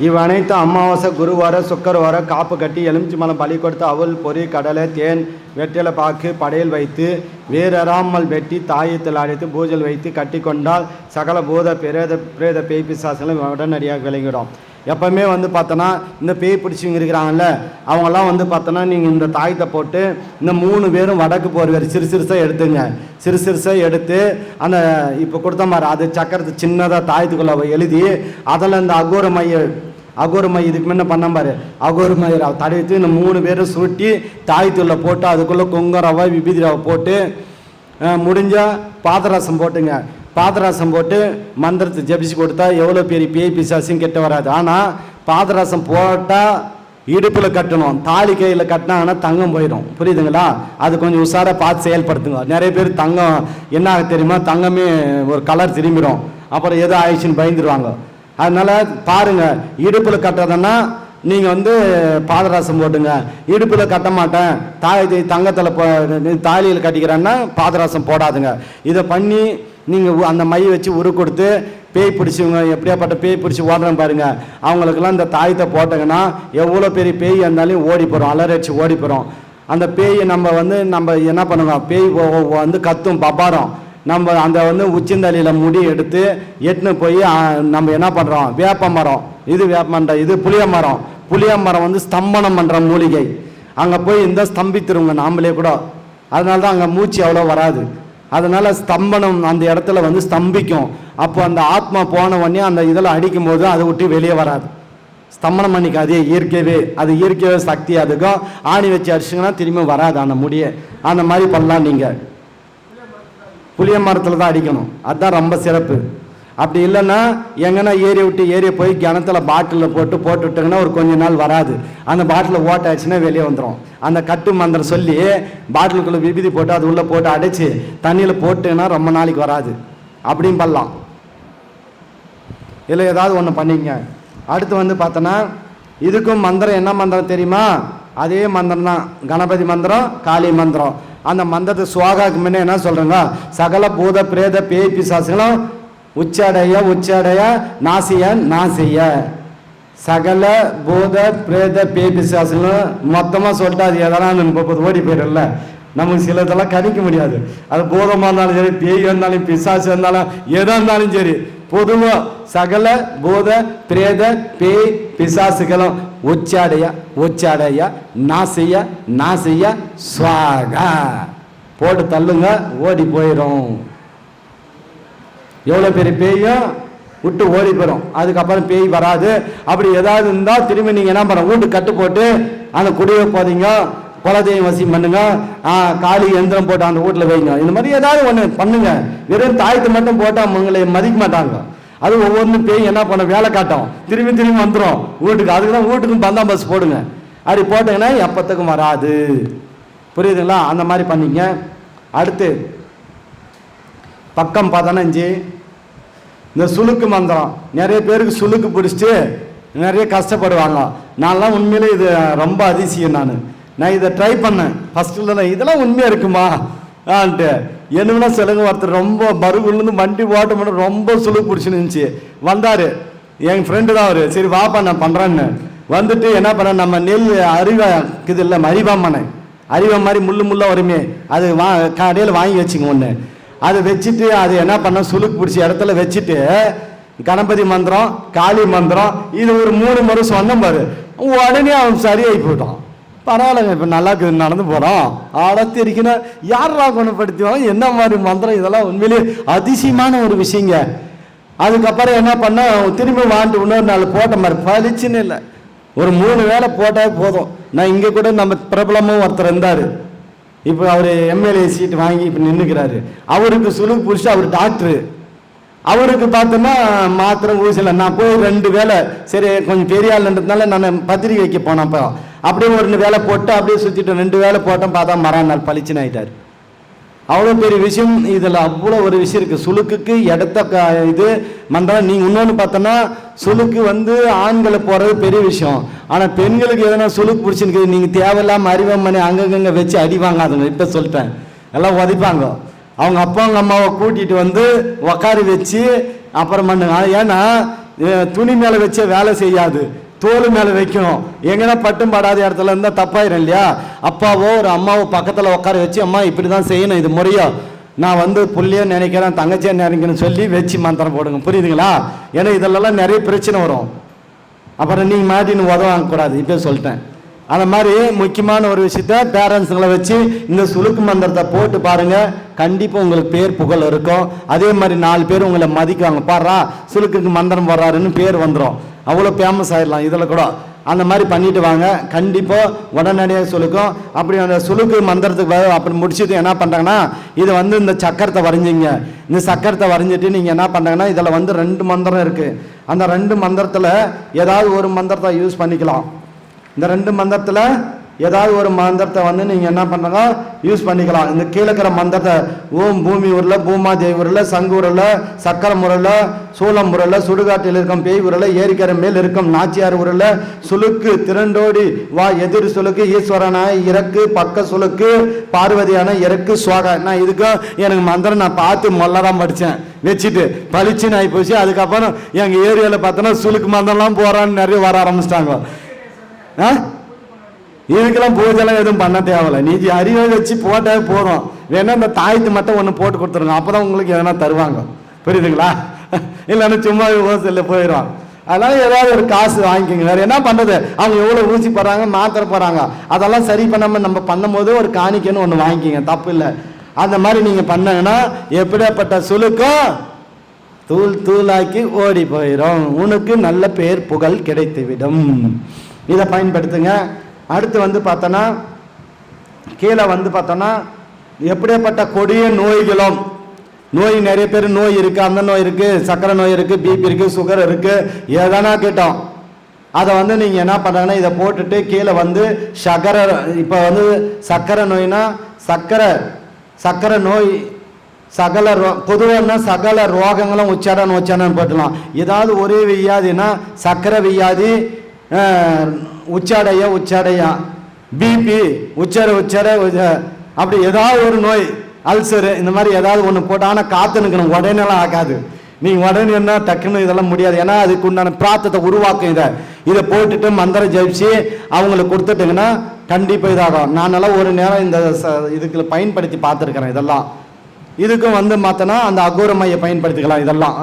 இவ்வனைத்து அமாவாசை, குருவார, சுக்கரவார காப்பு கட்டி எலுமிச்சி மலம் பலி கொடுத்து அவல், பொறி, கடலை, தேன், வெற்றிலை பாக்கு படையல் வைத்து வேறறாமல் வெட்டி தாயத்தில் அடைத்து பூஜல் வைத்து கட்டி கொண்டால் சகல பூத பிரேத பேய் பிசாசுகளும் உடனடியாக விளங்கிடும். எப்போவுமே பார்த்தோன்னா இந்த பேய் பிடிச்சிங்க இருக்கிறாங்கல்ல, அவங்கெல்லாம் பார்த்தோன்னா நீங்கள் இந்த தாயத்தை போட்டு இந்த 3 பேரும் வடக்கு போடுவார் சிறுசாக எடுத்துங்க. சிறுசாக எடுத்து அந்த இப்போ கொடுத்த மாதிரி அது சக்கரத்து சின்னதாக தாயத்துக்குள்ளே எழுதி அதில் இந்த அகோர மை இதுக்கு முன்ன பண்ண பாரு அகோர மையை தடவித்து இந்த 3 பேரும் சுருட்டி தாயத்துக்குள்ளே போட்டு அதுக்குள்ளே கொங்கரவை விபீதி ரவை போட்டு முடிஞ்சால் பாதரசம் போட்டுங்க. பாதரசம் போட்டு மந்திரத்தை ஜபிச்சு கொடுத்தா எவ்வளோ பெரிய பேய் பிசாசும் கெட்ட வராது. ஆனால் பாதரசம் போட்டால் இடுப்பில் கட்டணும், தாலி கையில் கட்டினாங்கன்னா தங்கம் போயிடும். புரியுதுங்களா? அது கொஞ்சம் உஷாராக பார்த்து செயல்படுத்துங்க. நிறைய பேர் தங்கம் என்ன தெரியுமா, தங்கமே ஒரு கலர் திரும்பிடும், அப்புறம் எதோ ஆயிடுச்சுன்னு பயந்துருவாங்க. அதனால் பாருங்கள், இடுப்பில் கட்டுறதுன்னா நீங்கள் பாதரசம் போட்டுங்க. இடுப்பில் கட்ட மாட்டேன், தங்கத்தில் தாலியில் கட்டிக்கிறேன்னா பாதரசம் போடாதுங்க. இதை பண்ணி நீங்கள் அந்த மை வச்சு உரு கொடுத்து பேய் பிடிச்சவங்க எப்படியாப்பட்ட பேய் பிடிச்சி ஓடுறேன் பாருங்கள், அவங்களுக்கெல்லாம் இந்த தாயத்தை போட்டங்கன்னா எவ்வளோ பெரிய பேய் இருந்தாலும் ஓடி போகிறோம், அலறடிச்சு ஓடி போகிறோம். அந்த பேயை நம்ம என்ன பண்ணுவோம், பேய் கத்தும் பபாரம். நம்ம அந்த உச்சிந்தலையில் முடி எடுத்து எட்டுன்னு போய் நம்ம என்ன பண்ணுறோம், வேப்ப மரம், இது வேப்ப மரம், இது புளிய மரம் ஸ்தம்பனம் பண்ணுற மூலிகை. அங்கே போய் ஸ்தம்பித்துருங்க நாமளே கூட. அதனால தான் அங்கே மூச்சு அவ்வளோ வராது. அதனால் ஸ்தம்பனம் அந்த இடத்துல ஸ்தம்பிக்கும். அப்போ அந்த ஆத்மா போன உடனே அந்த இதில் அடிக்கும்போது அதை விட்டு வெளியே வராது. ஸ்தம்பனம் பண்ணிக்க அதே இயற்கையே சக்தி. அதுக்கும் ஆணி வச்சு அடிச்சிங்கன்னா திரும்பி வராது அந்த முடியை. அந்த மாதிரி பண்ணலாம். நீங்கள் புளிய மரத்தில் தான் அடிக்கணும், அதுதான் ரொம்ப சிறப்பு. அப்படி இல்லைன்னா எங்கன்னா ஏறி போய் கிணத்துல பாட்டிலில் போட்டு விட்டாங்கன்னா ஒரு கொஞ்ச நாள் வராது. அந்த பாட்டில் ஓட்ட ஆச்சுன்னா வெளியே வந்துடும். அந்த கட்டு மந்திரம் சொல்லி பாட்டிலுக்குள்ளே விபூதி போட்டு அது உள்ளே போட்டு அடைச்சி தண்ணியில் போட்டுன்னா ரொம்ப நாளைக்கு வராது. அப்படியும் பண்ணலாம். இல்லை ஏதாவது ஒன்று பண்ணிங்க. அடுத்து பார்த்தோன்னா இதுக்கும் மந்திரம் என்ன மந்திரம் தெரியுமா? அதே மந்திரம் தான், கணபதி மந்திரம், காளி மந்திரம். அந்த மந்திரத்தை சுவாகாக்கு முன்னே என்ன சொல்கிறேங்க, சகல பூத பிரேத பேய் பிசாசுகளும் உச்சடைய நாசிய சகல பூத பிரேத பேய் பிசாசுகளும் மொத்தமாக சொல்லிட்டு அது எதனால் 30 ஓடி போயிடல. நமக்கு சிலதெல்லாம் கணிக்க முடியாது. அது பூதமாக இருந்தாலும் சரி, பேய் இருந்தாலும் பிசாசு இருந்தாலும் எதாக இருந்தாலும் சரி, பொதுவாக சகல பூத பிரேத பேய் பிசாசுகளும் உச்சடைய நாசிய ஸ்வாகா போட்டு தள்ளுங்க, ஓடி போயிடும். எவ்வளோ பெரிய பேயும் விட்டு ஓடி போயிடும். அதுக்கப்புறம் பேய் வராது. அப்படி ஏதாவது இருந்தால் திரும்பி நீங்கள் என்ன பண்ணுற, வீட்டு கட்டு போட்டு அந்த குடியை போதீங்க, குலதெய்வம் வசியம் பண்ணுங்க, காளி எந்திரம் போட்டு அந்த வீட்டில் வைங்க. இந்த மாதிரி ஏதாவது ஒன்று பண்ணுங்க. வெறும் தாயத்தை மட்டும் போட்டால் உங்களை மதிக்க மாட்டாங்க. அது ஒவ்வொன்றும் பேய் என்ன பண்ண வேலை காட்டும், திரும்பி வந்துடும் வீட்டுக்கு. அதுக்கு தான் வீட்டுக்கும் பந்தாபஸ் போடுங்க. அப்படி போட்டீங்கன்னா எப்பத்துக்கும் வராது. புரியுதுங்களா? அந்த மாதிரி பண்ணிங்க. அடுத்து பக்கம் 15 இந்த சுளுக்கு மந்திரம். நிறைய பேருக்கு சுளுக்கு பிடிச்சிட்டு நிறைய கஷ்டப்படுவாங்க. நான்லாம் உண்மையிலே இது ரொம்ப அதிசயம். நான் இதை ட்ரை பண்ணேன் ஃபஸ்ட்டில். இதெல்லாம் உண்மையாக இருக்குமா ஆன்ட்டு என்னன்னா சொல்லுங்க. ஒருத்தர் ரொம்ப பருகுலேருந்து வண்டி ஓட்ட ரொம்ப சுளுக்கு பிடிச்சின்னு இருந்துச்சு. வந்தார், என் ஃப்ரெண்டு தான் அவர். சரி வாப்பா நான் பண்ணுறேன்னு வந்துட்டு என்ன பண்ணேன், நம்ம நெல் இது இல்லை அரிவா மாதிரி முள்ளாக வருமே, அது கடையில் வாங்கி வச்சுங்க ஒன்று. அதை வச்சுட்டு அது என்ன பண்ண, சுளுக்கு பிடிச்ச இடத்துல வச்சுட்டு கணபதி மந்திரம், காளி மந்திரம், இது ஒரு 3 முறை சொன்ன பாரு, உடனே அவன் சரியாகி போயிட்டான். பரவாயில்லைங்க, இப்போ நல்லா இருக்குது, நடந்து போகிறோம். ஆடத்து இருக்கணும். யாரா குணப்படுத்துவாங்க, என்ன மாதிரி மந்திரம், இதெல்லாம் உண்மையிலேயே அதிசயமான ஒரு விஷயங்க. அதுக்கப்புறம் என்ன பண்ண, திரும்பி வாங்கிட்டு இன்னொரு நாள் போட்ட மாதிரி பளிச்சுன்னு இல்லை, ஒரு 3 வேளை போட்டால் போதும். நான் இங்கே கூட நம்ம பிரபலமும் ஒருத்தர் இருந்தார். இப்போ அவர் எம்எல்ஏ சீட்டு வாங்கி இப்போ நின்றுக்கிறாரு. அவருக்கு சுளுக்கு பிடிச்சி, அவர் டாக்டரு. அவருக்கு பார்த்தோன்னா மாத்திரை ஊசியில் நான் போய் 2 வேளை, சரி கொஞ்சம் பெரிய ஆளுன்றதுனால நான் பத்திரிக்கை வைக்க போனப்போ அப்படியே 1 வேளை போட்டு அப்படியே சுற்றிட்டு 2 வேளை போட்டோம். பார்த்தா மறுநாள் பளிச்சுன்னு ஆகிட்டார். அவ்வளோ பெரிய விஷயம் இதில், அவ்வளோ ஒரு விஷயம் இருக்குது. சுளுக்குக்கு இடத்த இது மந்திரம். நீங்கள் இன்னொன்று பார்த்தோன்னா சுளுக்கு ஆண்களை போகிறது பெரிய விஷயம். ஆனால் பெண்களுக்கு எதனா சுளுக்கு பிடிச்சிருக்கு, நீங்கள் தேவையில்லாமல் அறிவம்மனை அங்கங்கே வச்சு அடிவாங்க. அதுங்க இப்போ சொல்லிட்டேன், எல்லாம் உதைப்பாங்க. அவங்க அப்பா அவங்க அம்மாவை கூட்டிகிட்டு உக்காரி வச்சு அப்புறம் பண்ணுங்க. ஏன்னா துணி மேலே வச்ச வேலை செய்யாது, தோல் மேலே வைக்கணும். எங்கன்னா பட்டும் படாத இடத்துல இருந்தால் தப்பாயிரும் இல்லையா? அப்பாவோ ஒரு அம்மாவோ பக்கத்தில் உட்கார வச்சு, அம்மா இப்படி தான் செய்யணும், இது முறையோ, நான் வந்து புள்ளியே நினைக்கிறேன் தங்கச்சியை நினைக்கிறேன்னு சொல்லி வச்சு மந்திரம் போடுங்க. புரியுதுங்களா? ஏன்னா இதெல்லாம் நிறைய பிரச்சனை வரும். அப்புறம் நீங்கள் மாட்டின்னு உதவ வாங்கக்கூடாது. இப்போ சொல்லிட்டேன். அந்த மாதிரி முக்கியமான ஒரு விஷயத்த பேரண்ட்ஸுங்களை வச்சு இந்த சுளுக்கு மந்திரத்தை போட்டு பாருங்கள். கண்டிப்பாக உங்களுக்கு பேர் புகழ் இருக்கும். அதே மாதிரி 4 பேர் உங்களை மதிக்குவாங்க. பாடுறா சுளுக்குக்கு மந்திரம் போடுறாருன்னு பேர் வந்துடும். அவ்வளோ ஃபேமஸ் ஆகிடலாம் இதில் கூட. அந்த மாதிரி பண்ணிட்டு வாங்க. கண்டிப்பாக உடனடியாக சுளுக்கும். அப்படி அந்த சுளுக்கு மந்திரத்துக்கு அப்படி முடிச்சுட்டு என்ன பண்ணுறாங்கன்னா, இதை வந்து இந்த சக்கரத்தை வரைஞ்சிங்க. இந்த சக்கரத்தை வரைஞ்சிட்டு நீங்கள் என்ன பண்ணுறாங்கன்னா, இதில் வந்து 2 மந்திரம் இருக்குது. அந்த 2 மந்திரத்தில் ஏதாவது ஒரு மந்திரத்தை யூஸ் பண்ணிக்கலாம். இந்த 2 மந்திரத்தில் ஏதாவது ஒரு மந்திரத்தை வந்து நீங்கள் என்ன பண்ணுறாங்க யூஸ் பண்ணிக்கலாம். இந்த கீழே இருக்கிற மந்திரத்தை ஓம் பூமி உருள, பூமாதேவி உருள, சங்கு உருள, சக்கரம் உருள, சூளம் உருள, சுடுகாட்டில் இருக்கும் பேய் உருள, ஏரிக்கரை மேல் இருக்கும் நாச்சியார் உருள, சுளுக்கு திரண்டோடி வா எதிர் சுளுக்கு, ஈஸ்வரனாய் இறக்கு, பக்க சுளுக்கு, பார்வதியான இறக்கு, சுவாகா. நான் இதுக்கும் எனக்கு மந்திரம் நான் பார்த்து மொல்லதான் படித்தேன், வச்சுட்டு பளிச்சுன்னு ஆகி போச்சு. அதுக்கப்புறம் எங்கள் ஏரியாவில் பார்த்தோன்னா சுளுக்கு மந்திரம்லாம் போகிறான்னு நிறைய வர ஆரம்பிச்சிட்டாங்க. இதுக்கெல்லாம் பூஜைலாம் எதுவும் பண்ண தேவையில்லை. நீ அறிவை வச்சு போட்டாவே போதும். வேணா இந்த தாயத்து மட்டும் ஒன்று போட்டு கொடுத்துருங்க. அப்போ தான் உங்களுக்கு எதனா தருவாங்க. புரியுதுங்களா? இல்லைன்னா சும்மா ஹோல்சேலில் போயிடும். அதனால ஏதாவது ஒரு காசு வாங்கிக்கோங்க. வேறு என்ன பண்ணுறது? அவங்க எவ்வளோ ஊசி போடுறாங்க, மாத்திரை போடுறாங்க, அதெல்லாம் சரி பண்ணாமல் நம்ம பண்ணும்போது ஒரு காணிக்கைன்னு ஒன்று வாங்கிக்கிங்க, தப்பு இல்லை. அந்த மாதிரி நீங்கள் பண்ணீங்கன்னா எப்படியாப்பட்ட சுளுக்கும் தூள் தூளாக்கி ஓடி போயிடும். உனக்கு நல்ல பேர் புகழ் கிடைத்துவிடும். இதை பயன்படுத்துங்க. அடுத்து வந்து பார்த்தோன்னா, கீழே வந்து பார்த்தோன்னா, எப்படியாப்பட்ட கொடிய நோய்களும், நோய் நிறைய பேர் நோய் இருக்குது, அந்த நோய் இருக்குது, சர்க்கரை நோய் இருக்குது, பிபி இருக்குது, சுகர் இருக்குது, ஏதானா கேட்டோம். அதை வந்து நீங்கள் என்ன பண்ணுறாங்கன்னா, இதை போட்டுட்டு கீழே வந்து இப்போ வந்து சர்க்கரை நோய்னா சர்க்கரை நோய் சகல பொதுவான சகல ரோகங்களும் உச்சாடன்னு போட்டுலாம். ஏதாவது ஒரே வியாதினா சர்க்கரை வியாதி, உச்சாடையா, பிபி, உச்சர அப்படி ஏதாவது ஒரு நோய், அல்சரு, இந்த மாதிரி ஏதாவது ஒன்று போட்டு. ஆனால் காத்து நிற்கணும், உடனேலாம் ஆகாது. நீங்கள் உடனே என்ன டக்குன்னு இதெல்லாம் முடியாது. ஏன்னா அதுக்கு உண்டான பிரார்த்தத்தை உருவாக்கும். இதை போட்டுட்டு மந்திரம் ஜெயிச்சு அவங்களுக்கு கொடுத்துட்டிங்கன்னா கண்டிப்பாக இதாகும். நானெல்லாம் ஒரு நேரம் இந்த இதுக்கு பயன்படுத்தி பார்த்துருக்கிறேன். இதெல்லாம் இதுக்கும் வந்து பார்த்தோன்னா அந்த அகோர மையை பயன்படுத்திக்கலாம் இதெல்லாம்.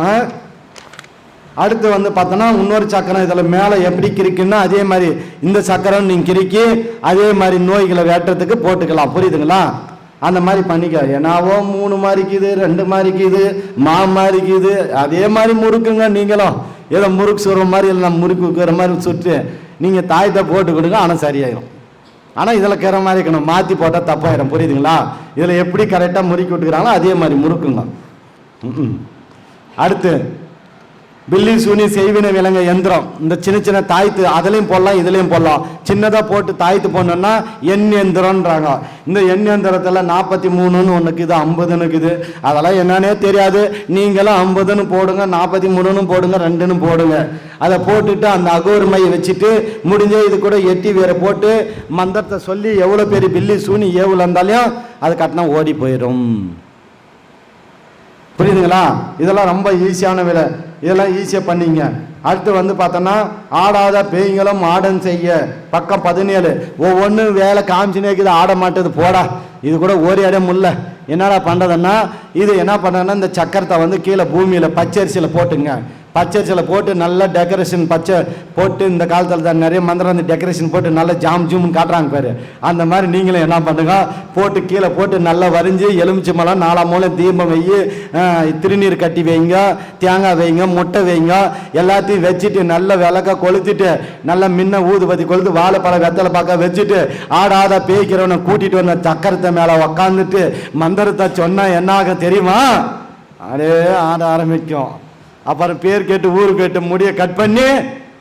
அடுத்து வந்து பார்த்தோன்னா இன்னொரு சக்கரம் இதில் மேலே எப்படி கிரிக்குன்னா, அதே மாதிரி இந்த சக்கரம் நீங்கள் கிரிக்கி அதே மாதிரி நோய்களை வேட்டுறதுக்கு போட்டுக்கலாம். புரியுதுங்களா? அந்த மாதிரி பண்ணிக்க. ஏன்னாவோ 3 மாதிரிக்குது, 2 மாதிரிக்குது, மாதிரிக்குது, அதே மாதிரி முறுக்குங்க. நீங்களும் ஏதோ முறுக்கு சுடுற மாதிரி இல்லை, முறுக்கு வைக்கிற மாதிரி சுட்டு நீங்கள் தாயத்தை போட்டு கொடுங்க. ஆனால் சரியாயிடும். ஆனால் இதில் கிற மாதிரி இருக்கணும், மாற்றி போட்டால் தப்பாயிடும். புரியுதுங்களா? இதில் எப்படி கரெக்டாக முறுக்கி விட்டுக்கிறாங்களோ அதே மாதிரி முறுக்குங்க. அடுத்து பில்லி சூனி செய்வின விலங்க யந்திரம். இந்த சின்ன சின்ன தாய்த்து அதுலேயும் போடலாம், இதுலேயும் போடலாம். சின்னதாக போட்டு தாய்த்து போடணுன்னா எண் எந்திரம்ன்றாங்க. இந்த எண் எந்திரத்தில் 43ன்னு ஒன்று இருக்குது, 50ன்னு இருக்குது. அதெல்லாம் என்னன்னே தெரியாது. நீங்களும் 50ன்னு போடுங்க, 43ன்னு போடுங்க, 2ன்னு போடுங்க. அதை போட்டுட்டு அந்த அகோர்மையை வச்சுட்டு முடிஞ்ச இது கூட எட்டி வேற போட்டு மந்திரத்தை சொல்லி எவ்வளோ பெரிய பில்லி சூனி ஏவுல இருந்தாலையும் அது கட்டினா ஓடி போயிடும். புரியுதுங்களா? இதெல்லாம் ரொம்ப ஈஸியான வேலை. இதெல்லாம் ஈஸியாக பண்ணிங்க. அடுத்து வந்து பார்த்தோன்னா, ஆடாத பேய்களும் ஆடன் செய்ய, பக்கம் 17. ஒவ்வொன்றும் வேலை காமிச்சுனே இருக்குது, ஆட மாட்டேது போடா. இது கூட ஒரு இடம் இல்லை. என்னடா பண்ணுறதுன்னா, இது என்ன பண்ணுறதுன்னா, இந்த சக்கரத்தை வந்து கீழே பூமியில் பச்சரிசியில் போட்டுங்க. பச்சரிசியில் போட்டு நல்லா டெக்கரேஷன் பச்சை போட்டு, இந்த காலத்தில் தான் நிறைய மந்திரம் வந்து டெக்கரேஷன் போட்டு நல்லா ஜாம்னு காட்டுறாங்க பேர். அந்த மாதிரி நீங்களும் என்ன பண்ணுங்க, போட்டு கீழே போட்டு நல்லா வரிஞ்சு எலுமிச்சை மலம் 4 மூலம் தீபம் வைங்க, திருநீர் கட்டி வைங்க, தேங்காய் வைங்க, முட்டை வைங்க, எல்லாத்தையும் வச்சுட்டு நல்லா விளக்க கொளுத்திட்டு நல்லா முன்ன ஊதுபத்தி கொளுத்து வாழைப்பழம் வெத்தலை பார்க்க வச்சுட்டு ஆடாத பேய்க்கிறவனை கூட்டிட்டு வந்த சக்கரத்தை மேலே உக்காந்துட்டு மந்திரத்தை சொன்னால் என்ன ஆகும் தெரியுமா? அதே ஆட ஆரம்பிக்கும். அப்புறம் பேர் கேட்டு ஊரு கேட்டு முடிய கட் பண்ணி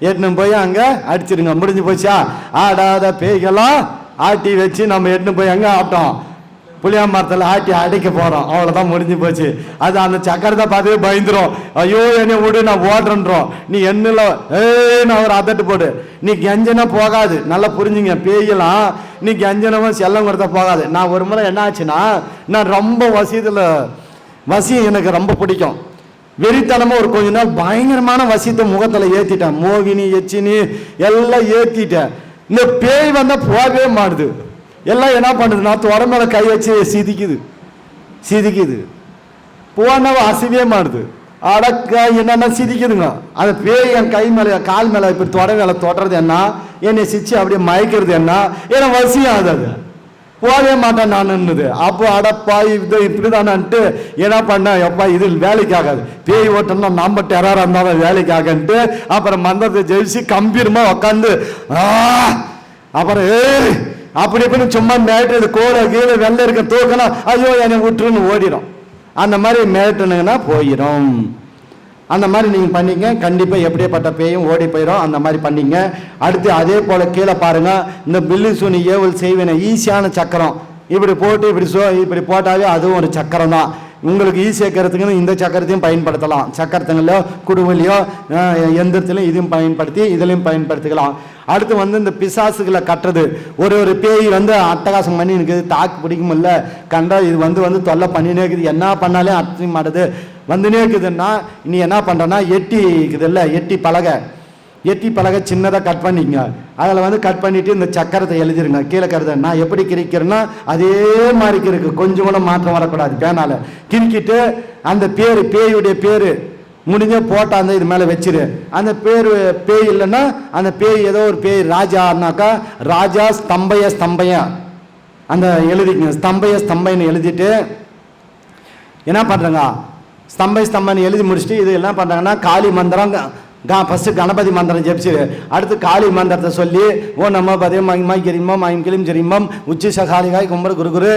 எட்டுன்னு போய் அங்கே அடிச்சிடுங்க. முடிஞ்சு போச்சா? ஆடாத பேய்களாம் ஆட்டி வச்சு நம்ம எட்டுன்னு போய் அங்கே ஆட்டோம், புளியா மரத்தில் ஆட்டி அடைக்க போகிறோம். அவ்வளோதான், முடிஞ்சு போச்சு. அது அந்த சக்கரத்தை பார்த்து பயந்துரும். ஐயோ என்னை விடு, நான் ஓடுறேன்றோம். நீ என்னில் நான் ஒரு அதட்டு போடு. நீ கெஞ்சனா போகாது. நல்லா புரிஞ்சுங்க, பேயெல்லாம் நீ கெஞ்சனவும் செல்லம் கொடுத்தா போகாது. நான் ஒரு முறை என்ன ஆச்சுன்னா, நான் ரொம்ப வசியம் எனக்கு ரொம்ப பிடிக்கும். வெறித்தனமா ஒரு கொஞ்ச நாள் பயங்கரமான வசியத்தை முகத்துல ஏத்திட்டேன். மோகினி எச்சினி எல்லாம் ஏத்திட்டேன். இந்த பேய் வந்தா போகவே மாட்டுது. எல்லாம் என்ன பண்ணுதுன்னா தொட மேல கை வச்சு சிதிக்குது. போனவ அசைவே மாட்டுது. அடக்க என்னென்ன சிதிக்குதுங்க. அந்த பேய் என் கை மேல கால் மேல இப்படி தொட மேல தொடுறது என்ன, என்னை சிச்சு அப்படியே மயக்கிறது என்ன, ஏன்னா வசியம் அது போகவே மாட்டேன் நான்னுது. அப்போ அடப்பா இது இப்படிதானன்ட்டு என்ன பண்ண, எப்பா இது வேலைக்கு ஆகாது, பேய் ஓட்டம்னா நம்ம டெரரா இருந்தாலும் வேலைக்கு ஆகன்ட்டு அப்புறம் மந்திரத்தை ஜெயிச்சு கம்பீரமா உக்காந்து அப்புறம் அப்படி இப்படின்னு சும்மா மிரட்டுறது. கோலை கீழே வெள்ளை இருக்க தூக்கினா ஐயோ என்னை விட்டுருன்னு ஓடிடும். அந்த மாதிரி மிரட்டுனுங்கன்னா போயிடும். அந்த மாதிரி நீங்கள் பண்ணிங்க, கண்டிப்பாக எப்படியேப்பட்ட பேயும் ஓடி போயிடும். அந்த மாதிரி பண்ணிங்க. அடுத்து அதே போல் கீழே பாருங்கள், இந்த பில்லி சூனி ஏவல் செய்வேன ஈஸியான சக்கரம் இப்படி போட்டு இப்படி போட்டாலே அதுவும் ஒரு சக்கரம் தான். உங்களுக்கு ஈஸியாக இருக்கிறதுக்குன்னு இந்த சக்கரத்தையும் பயன்படுத்தலாம். சக்கரத்துங்களோ குடுவலையோ எந்திரத்திலையும் இதையும் பயன்படுத்தி இதுலையும் பயன்படுத்திக்கலாம். அடுத்து இந்த பிசாசுகளை கட்டுறது. ஒரு பேய் அட்டகாசம் பண்ணி இருக்குது, தாக்கு பிடிக்குமில்ல, கண்டா இது வந்து தொல்லை பண்ணினே இருக்குது, என்ன பண்ணாலே அர்த்தம் மாட்டுது வந்துனே இருக்குதுன்னா நீ என்ன பண்ணுறன்னா எட்டி இருக்குதுல்ல, எட்டி பலகை சின்னதாக கட் பண்ணிக்கங்க. அதில் கட் பண்ணிவிட்டு இந்த சக்கரத்தை எழுதிருங்க. கீழே கருத நான் எப்படி கிரிக்கிறேன்னா அதே மாதிரி கிருக்கு, கொஞ்சம் கூட மாற்றம் வரக்கூடாது. பேனால் கிரிக்கிட்டு அந்த பேயுடைய பேர் முடிஞ்ச போட்டா அந்த இது மேலே வச்சிரு. அந்த பேய் இல்லைன்னா அந்த பேய் ஏதோ ஒரு பேய் ராஜானாக்கா ராஜா ஸ்தம்பைய அந்த எழுதிக்கங்க. ஸ்தம்பைன்னு எழுதிட்டு என்ன பண்ணுறங்க, ஸ்தம்பன்னு எழுதி முடிச்சுட்டு இது என்ன பண்ணுறாங்கன்னா காளி மந்திரம் ஃபஸ்ட்டு கணபதி மந்திரம் ஜெபிச்சு அடுத்து காளி மந்திரத்தை சொல்லி ஓ நம்ம பதே மகிமாய் கிரிமம் மயம் கிளிம் ஜெரிமம் உச்சி சகாலிகாய் கும்பர் குருகுரு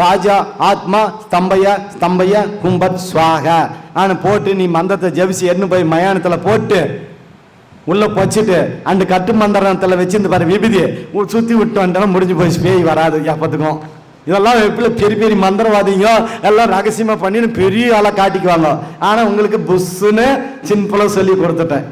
ராஜா ஆத்மா ஸ்தம்பைய கும்பத் ஸ்வாக போட்டு நீ மந்திரத்தை ஜெபிச்சு எண்ணு போய் மயானத்தில் போட்டு உள்ள பொச்சிட்டு அந்த கட்டு மந்திரத்தில் வச்சிருந்து பாரு விபதி சுற்றி விட்டு வந்துட்டோம், முடிஞ்சு போய் பேய் வராது எப்பத்துக்கும். இதெல்லாம் எப்படி பெரிய மந்திரவாதிங்க எல்லாம் ரகசியமா பண்ணி பெரிய ஆளை காட்டிக்குவாங்க. ஆனா உங்களுக்கு புஷ்ஷுன்னு சிம்பிளா சொல்லி கொடுத்துட்டேன்.